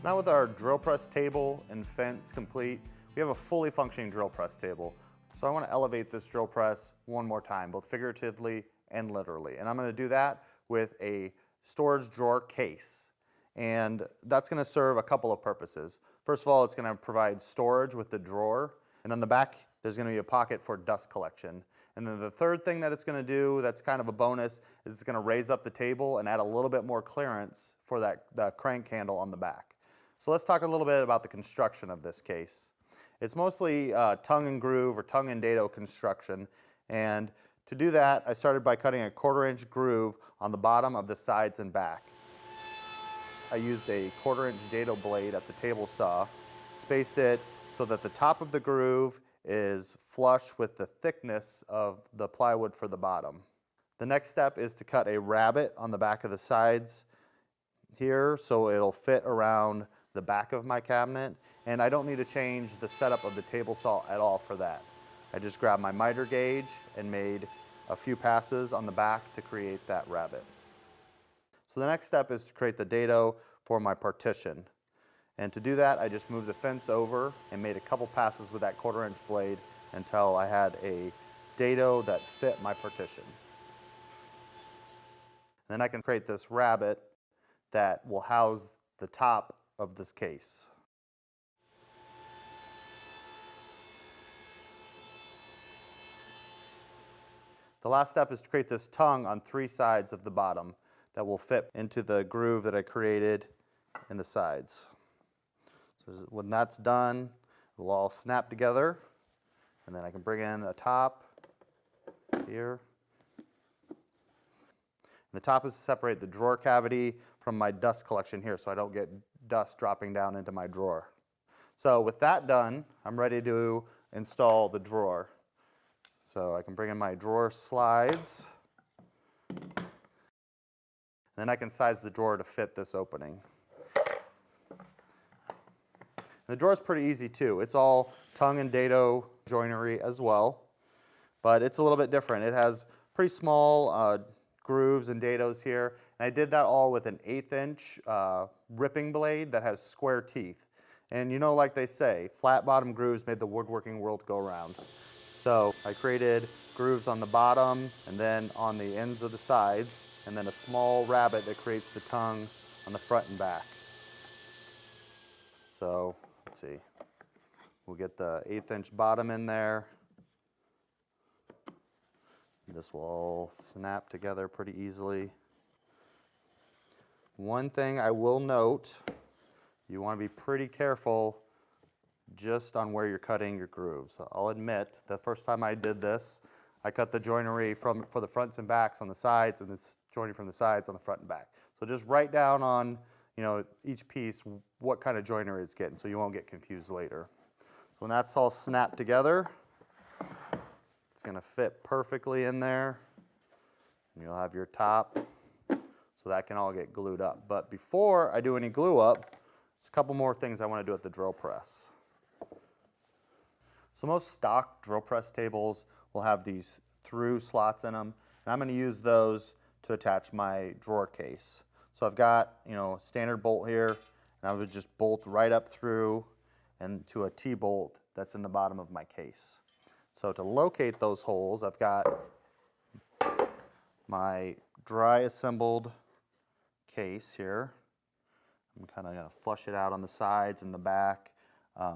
Now with our drill press table and fence complete, we have a fully functioning drill press table. So I want to elevate this drill press one more time, both figuratively and literally. And I'm going to do that with a storage drawer case. And that's going to serve a couple of purposes. First of all, it's going to provide storage with the drawer. And on the back, there's going to be a pocket for dust collection. And then the third thing that it's going to do that's kind of a bonus is it's going to raise up the table and add a little bit more clearance for that crank handle on the back. So let's talk a little bit about the construction of this case. It's mostly tongue and groove or tongue and dado construction. And to do that, I started by cutting a 1/4 inch groove on the bottom of the sides and back. I used a 1/4 inch dado blade at the table saw, spaced it so that the top of the groove is flush with the thickness of the plywood for the bottom. The next step is to cut a rabbet on the back of the sides here so it'll fit around the back of my cabinet, and I don't need to change the setup of the table saw at all for that. I just grabbed my miter gauge and made a few passes on the back to create that rabbet. So the next step is to create the dado for my partition. And to do that, I just moved the fence over and made a couple passes with that 1/4 inch blade until I had a dado that fit my partition. Then I can create this rabbet that will house the top of this case. The last step is to create this tongue on 3 sides of the bottom that will fit into the groove that I created in the sides. So when that's done, it will all snap together, and then I can bring in a top here. And the top is to separate the drawer cavity from my dust collection here so I don't get dust dropping down into my drawer. So with that done, I'm ready to install the drawer. So I can bring in my drawer slides, and then I can size the drawer to fit this opening. The drawer is pretty easy too. It's all tongue and dado joinery as well, but it's a little bit different. It has pretty small grooves and dados here, and I did that all with an 1/8 inch ripping blade that has square teeth. And you know, like they say, flat bottom grooves made the woodworking world go round. So I created grooves on the bottom and then on the ends of the sides, and then a small rabbet that creates the tongue on the front and back. So let's see, we'll get the 1/8 inch bottom in there. This will all snap together pretty easily. One thing I will note, you want to be pretty careful just on where you're cutting your grooves. I'll admit, the first time I did this, I cut the joinery for the fronts and backs on the sides, and this joinery from the sides on the front and back. So just write down on each piece what kind of joinery it's getting so you won't get confused later. So when that's all snapped together, it's going to fit perfectly in there, and you'll have your top, so that can all get glued up. But before I do any glue up, there's a couple more things I want to do at the drill press. So most stock drill press tables will have these through slots in them, and I'm going to use those to attach my drawer case. So I've got a standard bolt here, and I would just bolt right up through and to a T-bolt that's in the bottom of my case. So to locate those holes, I've got my dry assembled case here. I'm kind of going to flush it out on the sides and the back.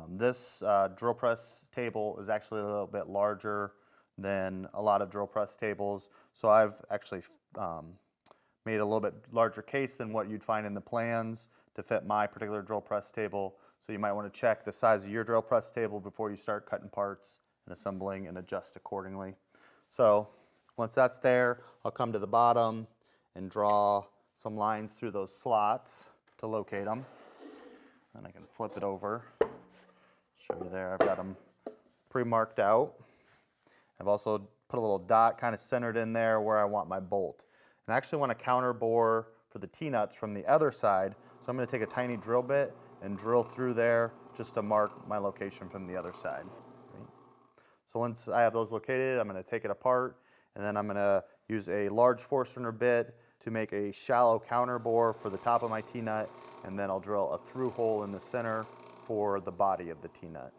This drill press table is actually a little bit larger than a lot of drill press tables, so I've actually made a little bit larger case than what you'd find in the plans to fit my particular drill press table. So you might want to check the size of your drill press table before you start cutting parts and assembling, and adjust accordingly. So once that's there, I'll come to the bottom and draw some lines through those slots to locate them. And I can flip it over. Show you there, I've got them pre-marked out. I've also put a little dot kind of centered in there where I want my bolt. And I actually want to counter bore for the T-nuts from the other side, so I'm going to take a tiny drill bit and drill through there just to mark my location from the other side. So once I have those located, I'm going to take it apart, and then I'm going to use a large Forstner bit to make a shallow counter bore for the top of my T-nut and then I'll drill a through hole in the center for the body of the T-nut.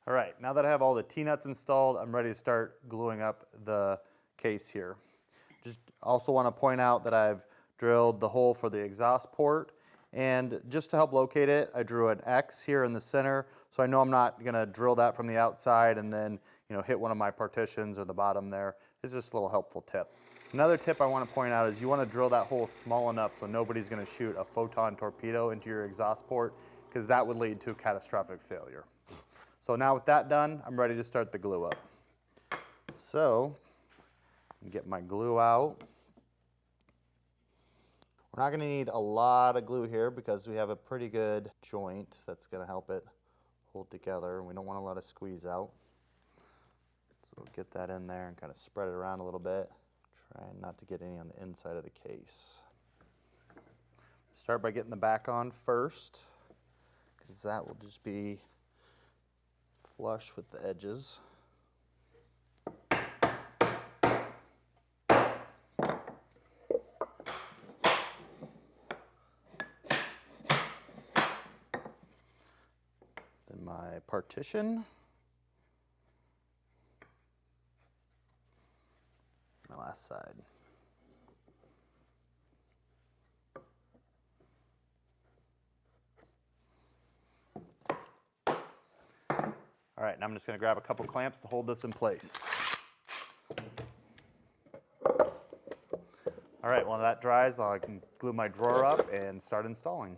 All right, now that I have all the T-nuts installed, I'm ready to start gluing up the case here. Just also want to point out that I've drilled the hole for the exhaust port, and just to help locate it, I drew an X here in the center, so I know I'm not going to drill that from the outside and then hit one of my partitions or the bottom there. It's just a little helpful tip. Another tip I want to point out is you want to drill that hole small enough so nobody's going to shoot a photon torpedo into your exhaust port, because that would lead to catastrophic failure. So now with that done, I'm ready to start the glue up. So, get my glue out. We're not going to need a lot of glue here because we have a pretty good joint that's going to help it hold together, and we don't want to let it squeeze out. So we'll get that in there and kind of spread it around a little bit, trying not to get any on the inside of the case. Start by getting the back on first, because that will just be flush with the edges. Then my partition. My last side. All right, now I'm just going to grab a couple clamps to hold this in place. All right, while that dries, I can glue my drawer up and start installing.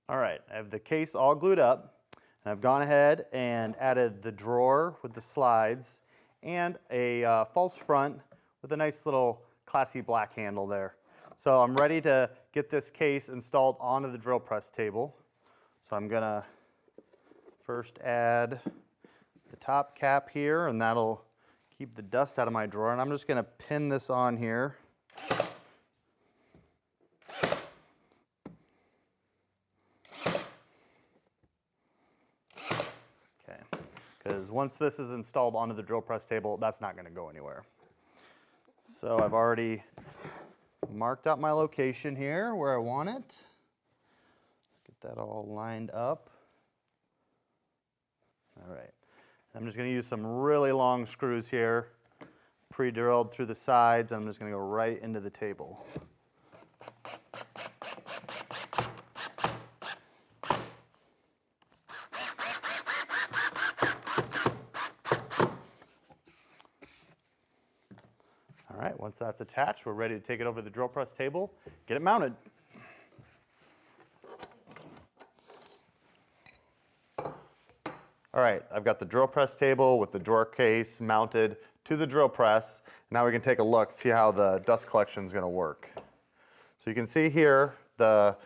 All right, I have the case all glued up, and I've gone ahead and added the drawer with the slides and a false front with a nice little classy black handle there. So I'm ready to get this case installed onto the drill press table. So I'm gonna first add the top cap here, and that'll keep the dust out of my drawer. And I'm just gonna pin this on here. Okay, because once this is installed onto the drill press table, that's not gonna go anywhere. So I've already marked out my location here where I want it. Get that all lined up. All right, I'm just going to use some really long screws here, pre-drilled through the sides. I'm just going to go right into the table. All right, once that's attached, we're ready to take it over to the drill press table, get it mounted. All right, I've got the drill press table with the drawer case mounted to the drill press. Now we can take a look, see how the dust collection is going to work. So you can see here, the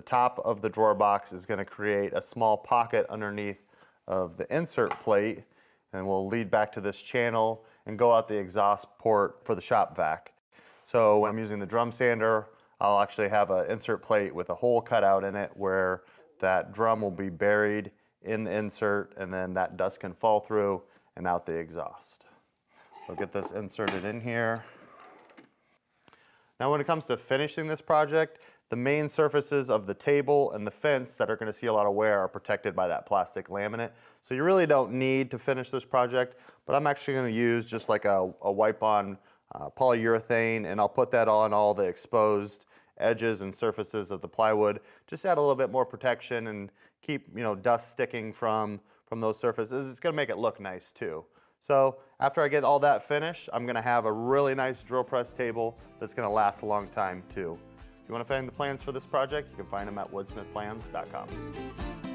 top of the drawer box is going to create a small pocket underneath of the insert plate, and will lead back to this channel and go out the exhaust port for the shop vac. So when I'm using the drum sander, I'll actually have an insert plate with a hole cut out in it where that drum will be buried in the insert, and then that dust can fall through and out the exhaust. So get this inserted in here. Now when it comes to finishing this project, the main surfaces of the table and the fence that are going to see a lot of wear are protected by that plastic laminate. So you really don't need to finish this project, but I'm actually going to use just like a wipe-on polyurethane, and I'll put that on all the exposed edges and surfaces of the plywood. Just add a little bit more protection and keep dust sticking from those surfaces. It's going to make it look nice too. So after I get all that finished, I'm going to have a really nice drill press table that's going to last a long time too. If you want to find the plans for this project, you can find them at woodsmithplans.com.